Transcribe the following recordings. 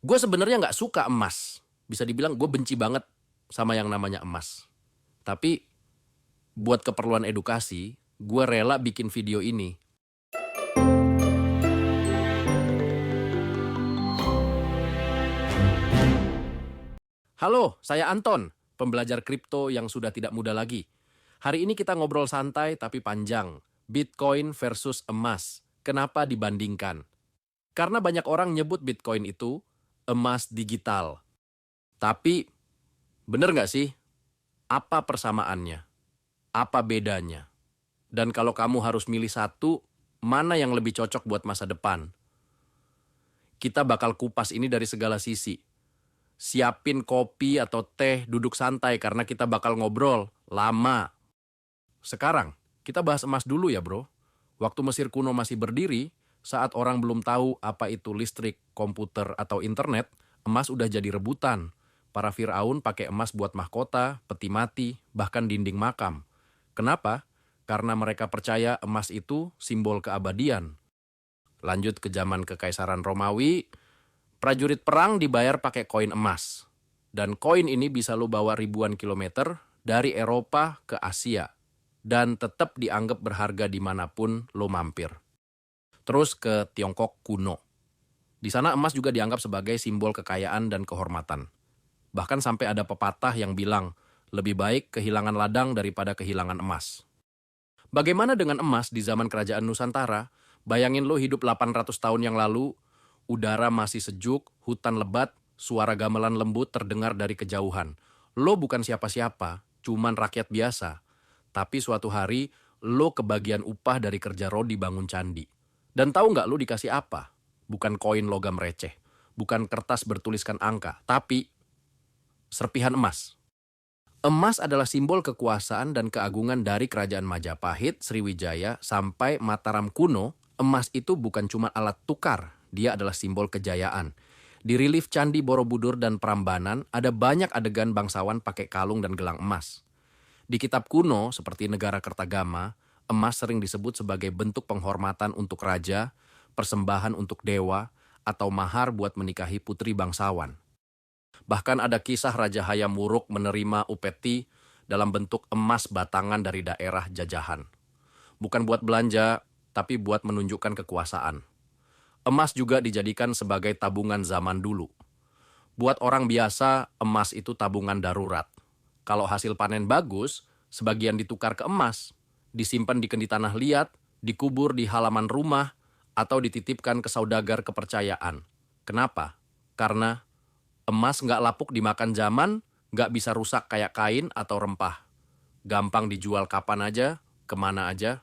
Gue sebenarnya nggak suka emas. Bisa dibilang gue benci banget sama yang namanya emas. Tapi buat keperluan edukasi, gue rela bikin video ini. Halo, saya Anton, pembelajar kripto yang sudah tidak muda lagi. Hari ini kita ngobrol santai tapi panjang. Bitcoin versus emas. Kenapa dibandingkan? Karena banyak orang nyebut Bitcoin itu emas digital. Tapi, bener nggak sih? Apa persamaannya? Apa bedanya? Dan kalau kamu harus milih satu, mana yang lebih cocok buat masa depan? Kita bakal kupas ini dari segala sisi. Siapin kopi atau teh, duduk santai karena kita bakal ngobrol lama. Sekarang, kita bahas emas dulu ya bro. Waktu Mesir kuno masih berdiri, saat orang belum tahu apa itu listrik, komputer, atau internet, emas udah jadi rebutan. Para Firaun pakai emas buat mahkota, peti mati, bahkan dinding makam. Kenapa? Karena mereka percaya emas itu simbol keabadian. Lanjut ke zaman Kekaisaran Romawi, prajurit perang dibayar pakai koin emas. Dan koin ini bisa lo bawa ribuan kilometer dari Eropa ke Asia. Dan tetap dianggap berharga dimanapun lo mampir. Terus ke Tiongkok kuno. Di sana emas juga dianggap sebagai simbol kekayaan dan kehormatan. Bahkan sampai ada pepatah yang bilang, lebih baik kehilangan ladang daripada kehilangan emas. Bagaimana dengan emas di zaman kerajaan Nusantara? Bayangin lo hidup 800 tahun yang lalu, udara masih sejuk, hutan lebat, suara gamelan lembut terdengar dari kejauhan. Lo bukan siapa-siapa, cuman rakyat biasa. Tapi suatu hari, lo kebagian upah dari kerja rodi bangun candi. Dan tahu nggak lo dikasih apa? Bukan koin logam receh, bukan kertas bertuliskan angka, tapi serpihan emas. Emas adalah simbol kekuasaan dan keagungan dari kerajaan Majapahit, Sriwijaya, sampai Mataram kuno. Emas itu bukan cuma alat tukar, dia adalah simbol kejayaan. Di relief Candi Borobudur dan Prambanan, ada banyak adegan bangsawan pakai kalung dan gelang emas. Di kitab kuno, seperti Negara Kertagama, emas sering disebut sebagai bentuk penghormatan untuk raja, persembahan untuk dewa, atau mahar buat menikahi putri bangsawan. Bahkan ada kisah Raja Hayam Wuruk menerima upeti dalam bentuk emas batangan dari daerah jajahan. Bukan buat belanja, tapi buat menunjukkan kekuasaan. Emas juga dijadikan sebagai tabungan zaman dulu. Buat orang biasa, emas itu tabungan darurat. Kalau hasil panen bagus, sebagian ditukar ke emas, disimpan di kendi tanah liat, dikubur di halaman rumah, atau dititipkan ke saudagar kepercayaan. Kenapa? Karena emas nggak lapuk dimakan zaman, nggak bisa rusak kayak kain atau rempah. Gampang dijual kapan aja, kemana aja.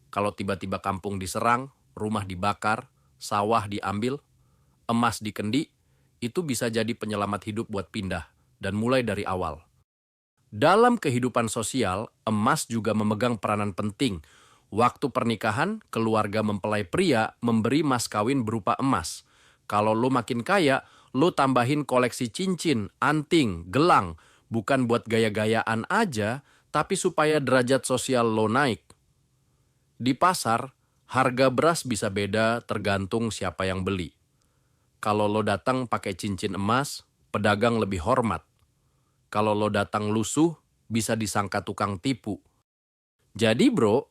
Kalau tiba-tiba kampung diserang, rumah dibakar, sawah diambil, emas dikendi, itu bisa jadi penyelamat hidup buat pindah, dan mulai dari awal. Dalam kehidupan sosial, emas juga memegang peranan penting. Waktu pernikahan, keluarga mempelai pria memberi mas kawin berupa emas. Kalau lo makin kaya, lo tambahin koleksi cincin, anting, gelang, bukan buat gaya-gayaan aja, tapi supaya derajat sosial lo naik. Di pasar, harga beras bisa beda tergantung siapa yang beli. Kalau lo datang pakai cincin emas, pedagang lebih hormat. Kalau lo datang lusuh, bisa disangka tukang tipu. Jadi bro,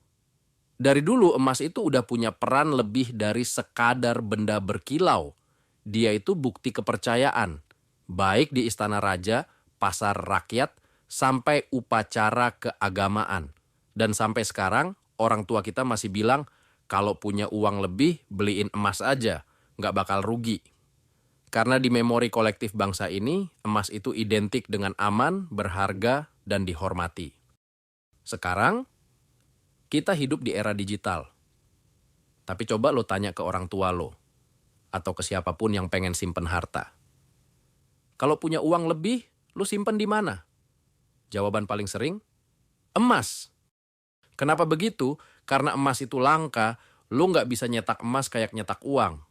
dari dulu emas itu udah punya peran lebih dari sekadar benda berkilau. Dia itu bukti kepercayaan, baik di istana raja, pasar rakyat, sampai upacara keagamaan. Dan sampai sekarang, orang tua kita masih bilang, kalau punya uang lebih, beliin emas aja, nggak bakal rugi. Karena di memori kolektif bangsa ini, emas itu identik dengan aman, berharga, dan dihormati. Sekarang, kita hidup di era digital. Tapi coba lo tanya ke orang tua lo, atau ke siapapun yang pengen simpen harta. Kalau punya uang lebih, lo simpen di mana? Jawaban paling sering, emas. Kenapa begitu? Karena emas itu langka, lo nggak bisa nyetak emas kayak nyetak uang.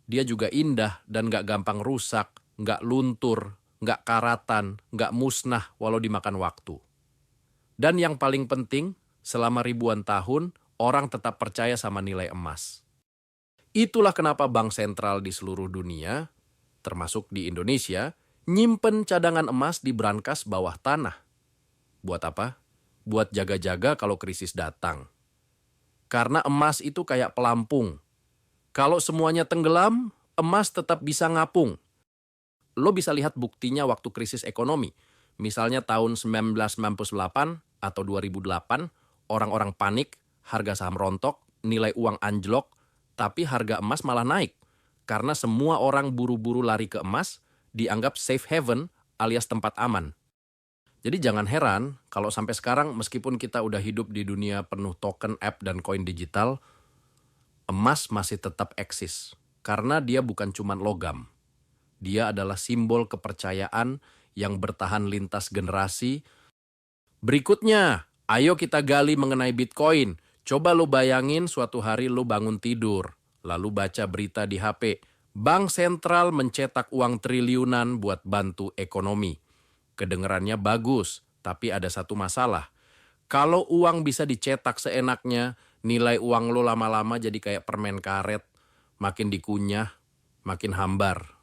Dia juga indah dan nggak gampang rusak, nggak luntur, nggak karatan, nggak musnah walau dimakan waktu. Dan yang paling penting, selama ribuan tahun, orang tetap percaya sama nilai emas. Itulah kenapa bank sentral di seluruh dunia termasuk di Indonesia, nyimpen cadangan emas di brankas bawah tanah. Buat apa? Buat jaga-jaga kalau krisis datang. Karena emas itu kayak pelampung. Kalau semuanya tenggelam, emas tetap bisa ngapung. Lo bisa lihat buktinya waktu krisis ekonomi. Misalnya tahun 1998 atau 2008, orang-orang panik, harga saham rontok, nilai uang anjlok, tapi harga emas malah naik. Karena semua orang buru-buru lari ke emas, dianggap safe haven alias tempat aman. Jadi jangan heran kalau sampai sekarang meskipun kita udah hidup di dunia penuh token, app, dan koin digital, emas masih tetap eksis. Karena dia bukan cuma logam. Dia adalah simbol kepercayaan yang bertahan lintas generasi. Berikutnya, ayo kita gali mengenai Bitcoin. Coba lo bayangin suatu hari lo bangun tidur, lalu baca berita di HP. Bank sentral mencetak uang triliunan buat bantu ekonomi. Kedengerannya bagus, tapi ada satu masalah. Kalau uang bisa dicetak seenaknya, nilai uang lo lama-lama jadi kayak permen karet. Makin dikunyah, makin hambar.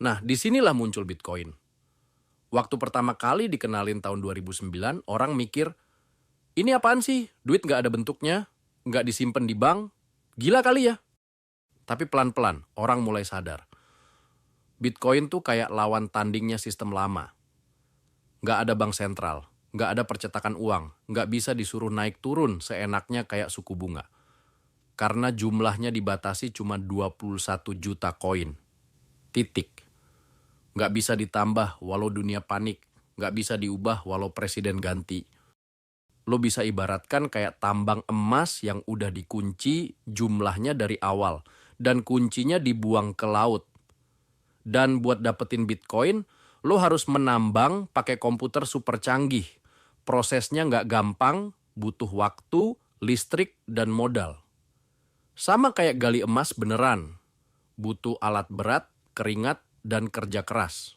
Nah, disinilah muncul Bitcoin. Waktu pertama kali dikenalin tahun 2009, orang mikir, ini apaan sih? Duit nggak ada bentuknya, nggak disimpan di bank, gila kali ya? Tapi pelan-pelan, orang mulai sadar. Bitcoin tuh kayak lawan tandingnya sistem lama. Nggak ada bank sentral, nggak ada percetakan uang, nggak bisa disuruh naik turun seenaknya kayak suku bunga. Karena jumlahnya dibatasi cuma 21 juta koin. Titik. Nggak bisa ditambah walau dunia panik, nggak bisa diubah walau presiden ganti. Lo bisa ibaratkan kayak tambang emas yang udah dikunci jumlahnya dari awal, dan kuncinya dibuang ke laut. Dan buat dapetin Bitcoin, lo harus menambang pakai komputer super canggih. Prosesnya nggak gampang, butuh waktu, listrik, dan modal. Sama kayak gali emas beneran. Butuh alat berat, keringat, dan kerja keras.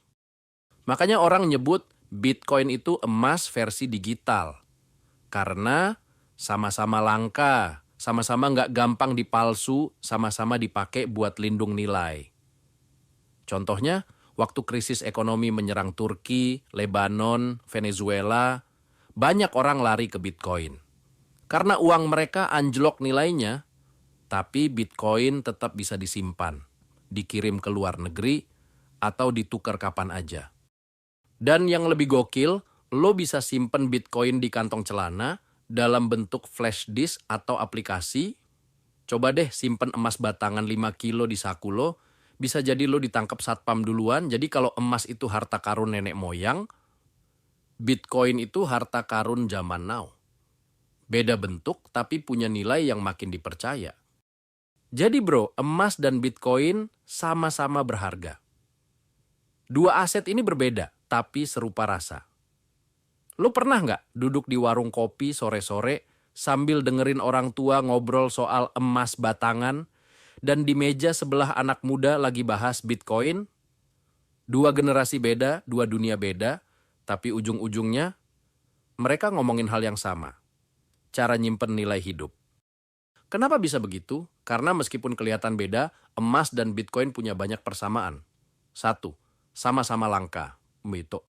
Makanya orang nyebut Bitcoin itu emas versi digital. Karena sama-sama langka, sama-sama nggak gampang dipalsu, sama-sama dipakai buat lindung nilai. Contohnya, waktu krisis ekonomi menyerang Turki, Lebanon, Venezuela, banyak orang lari ke Bitcoin. Karena uang mereka anjlok nilainya, tapi Bitcoin tetap bisa disimpan, dikirim ke luar negeri, atau ditukar kapan aja. Dan yang lebih gokil, lo bisa simpen Bitcoin di kantong celana dalam bentuk flash disk atau aplikasi. Coba deh simpen emas batangan 5 kilo di saku lo, bisa jadi lo ditangkap satpam duluan. Jadi kalau emas itu harta karun nenek moyang, Bitcoin itu harta karun zaman now. Beda bentuk tapi punya nilai yang makin dipercaya. Jadi bro, emas dan Bitcoin sama-sama berharga. Dua aset ini berbeda, tapi serupa rasa. Lo pernah nggak duduk di warung kopi sore-sore sambil dengerin orang tua ngobrol soal emas batangan, dan di meja sebelah anak muda lagi bahas Bitcoin? Dua generasi beda, dua dunia beda, tapi ujung-ujungnya mereka ngomongin hal yang sama. Cara nyimpen nilai hidup. Kenapa bisa begitu? Karena meskipun kelihatan beda, emas dan Bitcoin punya banyak persamaan. 1. Sama-sama langka. Itu.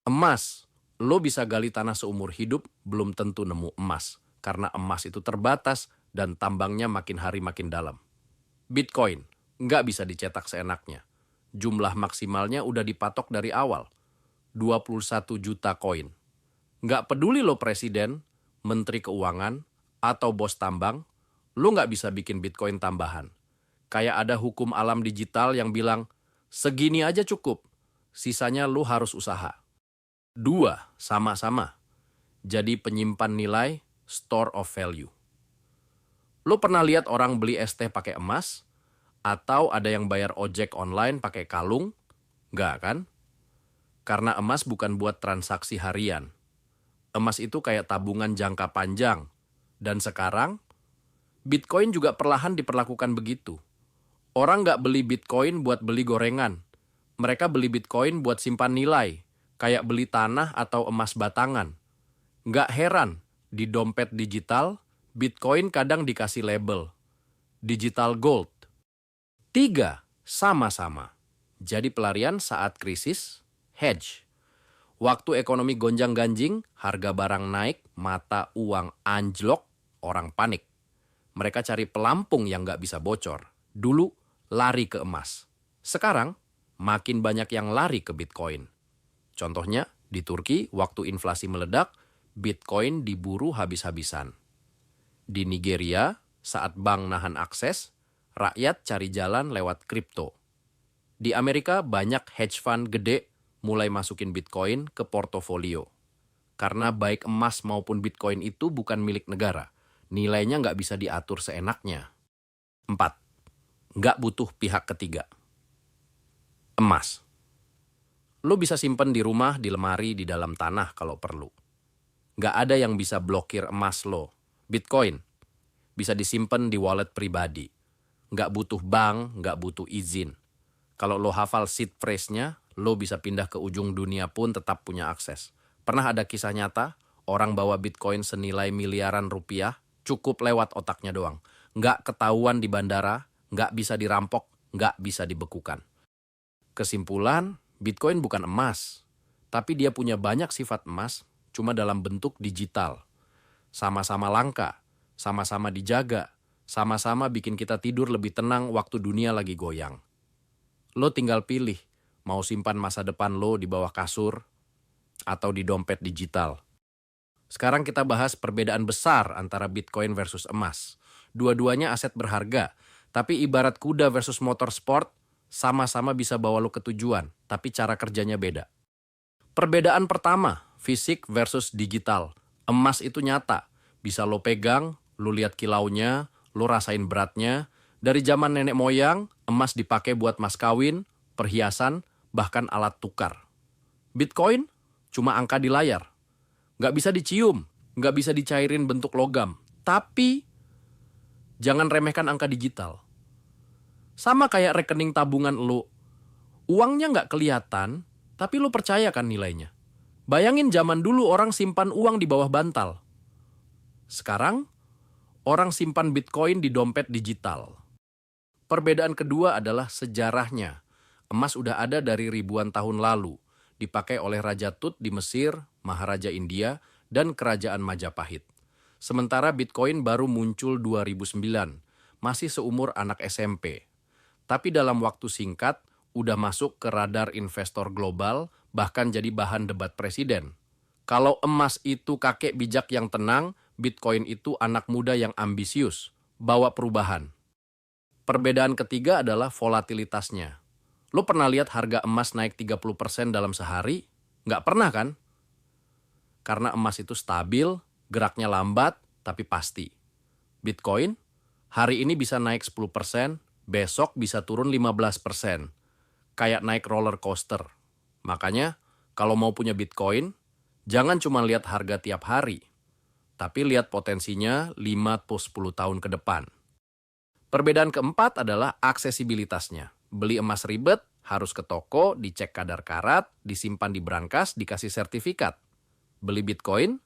Emas. Lo bisa gali tanah seumur hidup, belum tentu nemu emas. Karena emas itu terbatas dan tambangnya makin hari makin dalam. Bitcoin. Nggak bisa dicetak seenaknya. Jumlah maksimalnya udah dipatok dari awal. 21 juta koin. Nggak peduli lo presiden, menteri keuangan, atau bos tambang, lo nggak bisa bikin Bitcoin tambahan. Kayak ada hukum alam digital yang bilang, segini aja cukup. Sisanya lu harus usaha. 2. Sama-sama. Jadi penyimpan nilai, store of value. Lu pernah lihat orang beli es teh pakai emas? Atau ada yang bayar ojek online pakai kalung? Nggak kan? Karena emas bukan buat transaksi harian. Emas itu kayak tabungan jangka panjang. Dan sekarang, Bitcoin juga perlahan diperlakukan begitu. Orang nggak beli Bitcoin buat beli gorengan. Mereka beli Bitcoin buat simpan nilai, kayak beli tanah atau emas batangan. Nggak heran, di dompet digital, Bitcoin kadang dikasih label. Digital gold. 3. Sama-sama. Jadi pelarian saat krisis, hedge. Waktu ekonomi gonjang-ganjing, harga barang naik, mata uang anjlok, orang panik. Mereka cari pelampung yang nggak bisa bocor. Dulu lari ke emas. Sekarang makin banyak yang lari ke Bitcoin. Contohnya, di Turki waktu inflasi meledak, Bitcoin diburu habis-habisan. Di Nigeria, saat bank nahan akses, rakyat cari jalan lewat kripto. Di Amerika banyak hedge fund gede mulai masukin Bitcoin ke portofolio. Karena baik emas maupun Bitcoin itu bukan milik negara. Nilainya nggak bisa diatur seenaknya. 4. Nggak butuh pihak ketiga. Emas. Lo bisa simpen di rumah, di lemari, di dalam tanah kalau perlu. Nggak ada yang bisa blokir emas lo. Bitcoin bisa disimpan di wallet pribadi. Nggak butuh bank, nggak butuh izin. Kalau lo hafal seed phrase-nya, lo bisa pindah ke ujung dunia pun tetap punya akses. Pernah ada kisah nyata, orang bawa Bitcoin senilai miliaran rupiah, cukup lewat otaknya doang. Nggak ketahuan di bandara, nggak bisa dirampok, nggak bisa dibekukan. Kesimpulan, Bitcoin bukan emas, tapi dia punya banyak sifat emas, cuma dalam bentuk digital. Sama-sama langka, sama-sama dijaga, sama-sama bikin kita tidur lebih tenang waktu dunia lagi goyang. Lo tinggal pilih, mau simpan masa depan lo di bawah kasur atau di dompet digital. Sekarang kita bahas perbedaan besar antara Bitcoin versus emas. Dua-duanya aset berharga, tapi ibarat kuda versus motor sport, sama-sama bisa bawa lo ke tujuan, tapi cara kerjanya beda. Perbedaan pertama, fisik versus digital. Emas itu nyata, bisa lo pegang, lo lihat kilaunya, lo rasain beratnya. Dari zaman nenek moyang, emas dipakai buat mas kawin, perhiasan, bahkan alat tukar. Bitcoin cuma angka di layar. Nggak bisa dicium, nggak bisa dicairin bentuk logam. Tapi jangan remehkan angka digital. Sama kayak rekening tabungan lo. Uangnya nggak kelihatan, tapi lo percaya kan nilainya. Bayangin zaman dulu orang simpan uang di bawah bantal. Sekarang, orang simpan Bitcoin di dompet digital. Perbedaan kedua adalah sejarahnya. Emas udah ada dari ribuan tahun lalu, dipakai oleh Raja Tut di Mesir, Maharaja India, dan Kerajaan Majapahit. Sementara Bitcoin baru muncul 2009, masih seumur anak SMP. Tapi dalam waktu singkat, udah masuk ke radar investor global, bahkan jadi bahan debat presiden. Kalau emas itu kakek bijak yang tenang, Bitcoin itu anak muda yang ambisius, bawa perubahan. Perbedaan ketiga adalah volatilitasnya. Lo pernah lihat harga emas naik 30% dalam sehari? Nggak pernah kan? Karena emas itu stabil, geraknya lambat, tapi pasti. Bitcoin, hari ini bisa naik 10%, besok bisa turun 15%. Kayak naik roller coaster. Makanya, kalau mau punya Bitcoin, jangan cuma lihat harga tiap hari, tapi lihat potensinya 5-10 tahun ke depan. Perbedaan keempat adalah aksesibilitasnya. Beli emas ribet, harus ke toko, dicek kadar karat, disimpan di brankas, dikasih sertifikat. Beli Bitcoin,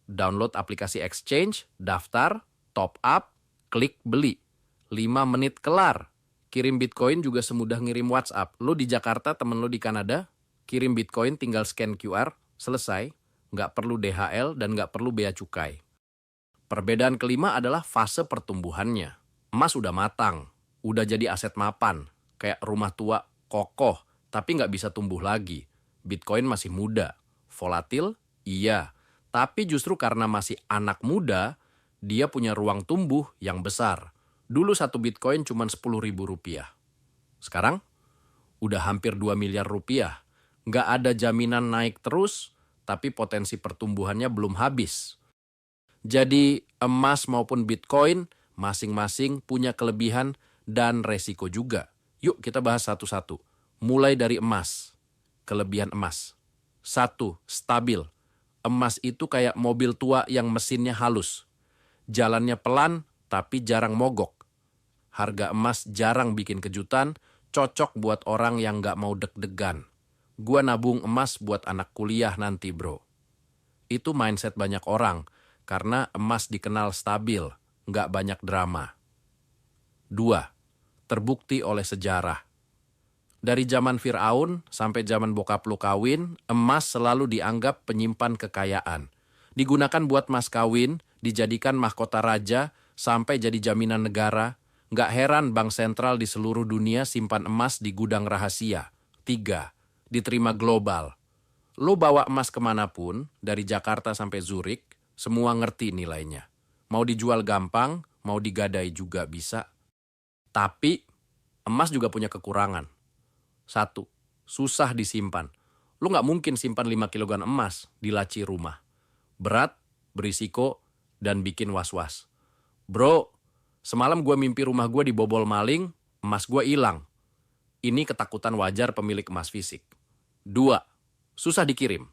download aplikasi exchange, daftar, top up, klik beli. 5 menit kelar. Kirim Bitcoin juga semudah ngirim WhatsApp. Lo di Jakarta, temen lo di Kanada, kirim Bitcoin tinggal scan QR, selesai. Nggak perlu DHL dan nggak perlu bea cukai. Perbedaan kelima adalah fase pertumbuhannya. Emas udah matang, udah jadi aset mapan, kayak rumah tua kokoh, tapi nggak bisa tumbuh lagi. Bitcoin masih muda, volatil, iya, tapi justru karena masih anak muda, dia punya ruang tumbuh yang besar. Dulu satu Bitcoin cuma 10.000 rupiah. Sekarang, udah hampir 2 miliar rupiah. Nggak ada jaminan naik terus, tapi potensi pertumbuhannya belum habis. Jadi, emas maupun Bitcoin masing-masing punya kelebihan dan resiko juga. Yuk kita bahas satu-satu. Mulai dari emas. Kelebihan emas. 1. Stabil. Emas itu kayak mobil tua yang mesinnya halus. Jalannya pelan, tapi jarang mogok. Harga emas jarang bikin kejutan, cocok buat orang yang nggak mau deg-degan. Gua nabung emas buat anak kuliah nanti, bro. Itu mindset banyak orang, karena emas dikenal stabil, nggak banyak drama. 2. Terbukti oleh sejarah. Dari zaman Fir'aun sampai zaman bokap lu kawin, emas selalu dianggap penyimpan kekayaan. Digunakan buat mas kawin, dijadikan mahkota raja, sampai jadi jaminan negara. Nggak heran bank sentral di seluruh dunia simpan emas di gudang rahasia. 3. Diterima global. Lo bawa emas kemanapun, dari Jakarta sampai Zurich, semua ngerti nilainya. Mau dijual gampang, mau digadai juga bisa. Tapi, emas juga punya kekurangan. 1. Susah disimpan. Lo nggak mungkin simpan 5 kilogram emas di laci rumah. Berat, berisiko, dan bikin was-was. Bro, semalam gue mimpi rumah gue dibobol maling, emas gue hilang. Ini ketakutan wajar pemilik emas fisik. 2. Susah dikirim.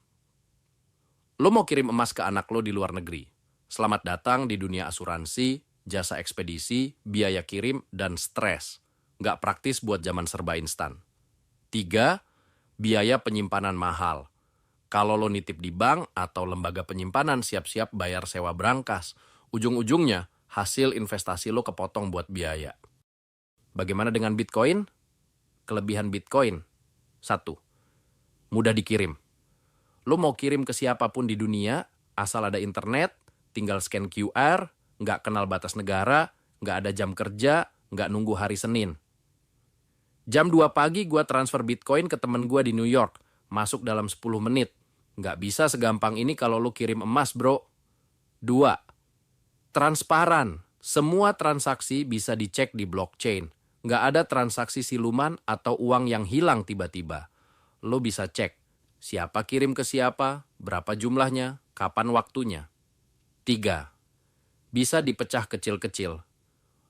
Lo mau kirim emas ke anak lo di luar negeri. Selamat datang di dunia asuransi, jasa ekspedisi, biaya kirim, dan stres. Nggak praktis buat zaman serba instan. 3. Biaya penyimpanan mahal. Kalau lo nitip di bank atau lembaga penyimpanan siap-siap bayar sewa brankas. Ujung-ujungnya, hasil investasi lo kepotong buat biaya. Bagaimana dengan Bitcoin? Kelebihan Bitcoin. 1. Mudah dikirim. Lo mau kirim ke siapapun di dunia, asal ada internet, tinggal scan QR, nggak kenal batas negara, nggak ada jam kerja, nggak nunggu hari Senin. Jam 2 pagi gue transfer Bitcoin ke temen gue di New York, masuk dalam 10 menit. Nggak bisa segampang ini kalau lo kirim emas, bro. 2. Transparan. Semua transaksi bisa dicek di blockchain. Nggak ada transaksi siluman atau uang yang hilang tiba-tiba. Lo bisa cek siapa kirim ke siapa, berapa jumlahnya, kapan waktunya. 3. Bisa dipecah kecil-kecil.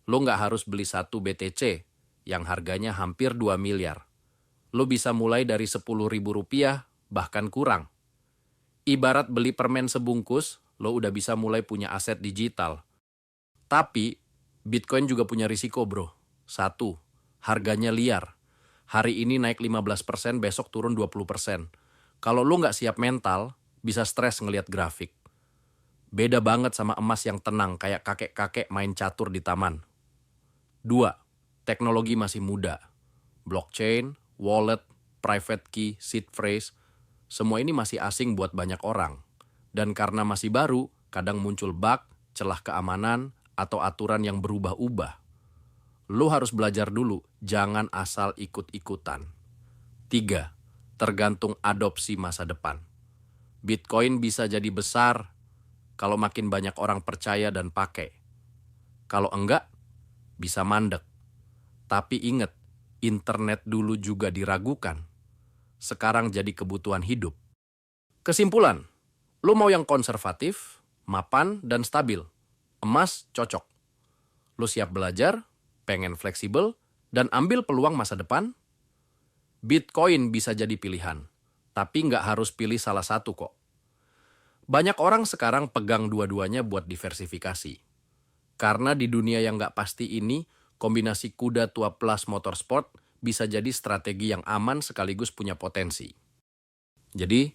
Lo nggak harus beli 1 BTC yang harganya hampir 2 miliar. Lo bisa mulai dari Rp10.000, bahkan kurang. Ibarat beli permen sebungkus, lo udah bisa mulai punya aset digital. Tapi, Bitcoin juga punya risiko, bro. 1. Harganya liar. Hari ini naik 15%, besok turun 20%. Kalau lo nggak siap mental, bisa stres ngelihat grafik. Beda banget sama emas yang tenang, kayak kakek-kakek main catur di taman. 2. Teknologi masih muda. Blockchain, wallet, private key, seed phrase, semua ini masih asing buat banyak orang. Dan karena masih baru, kadang muncul bug, celah keamanan, atau aturan yang berubah-ubah. Lo harus belajar dulu, jangan asal ikut-ikutan. 3. Tergantung adopsi masa depan. Bitcoin bisa jadi besar kalau makin banyak orang percaya dan pakai. Kalau enggak, bisa mandek. Tapi ingat, internet dulu juga diragukan. Sekarang jadi kebutuhan hidup. Kesimpulan, lo mau yang konservatif, mapan, dan stabil. Emas cocok. Lo siap belajar, pengen fleksibel, dan ambil peluang masa depan? Bitcoin bisa jadi pilihan, tapi nggak harus pilih salah satu kok. Banyak orang sekarang pegang dua-duanya buat diversifikasi. Karena di dunia yang nggak pasti ini, kombinasi kuda tua plus motorsport bisa jadi strategi yang aman sekaligus punya potensi. Jadi,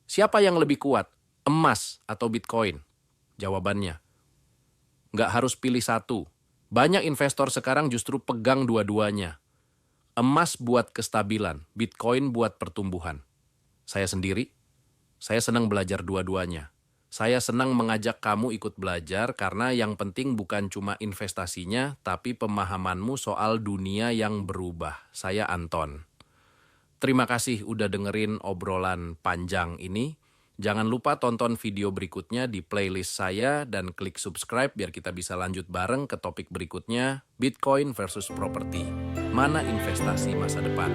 siapa yang lebih kuat, emas atau Bitcoin? Jawabannya, nggak harus pilih satu. Banyak investor sekarang justru pegang dua-duanya. Emas buat kestabilan, Bitcoin buat pertumbuhan. Saya sendiri, saya senang belajar dua-duanya. Saya senang mengajak kamu ikut belajar karena yang penting bukan cuma investasinya, tapi pemahamanmu soal dunia yang berubah. Saya Anton. Terima kasih udah dengerin obrolan panjang ini. Jangan lupa tonton video berikutnya di playlist saya dan klik subscribe biar kita bisa lanjut bareng ke topik berikutnya, Bitcoin versus properti. Mana investasi masa depan?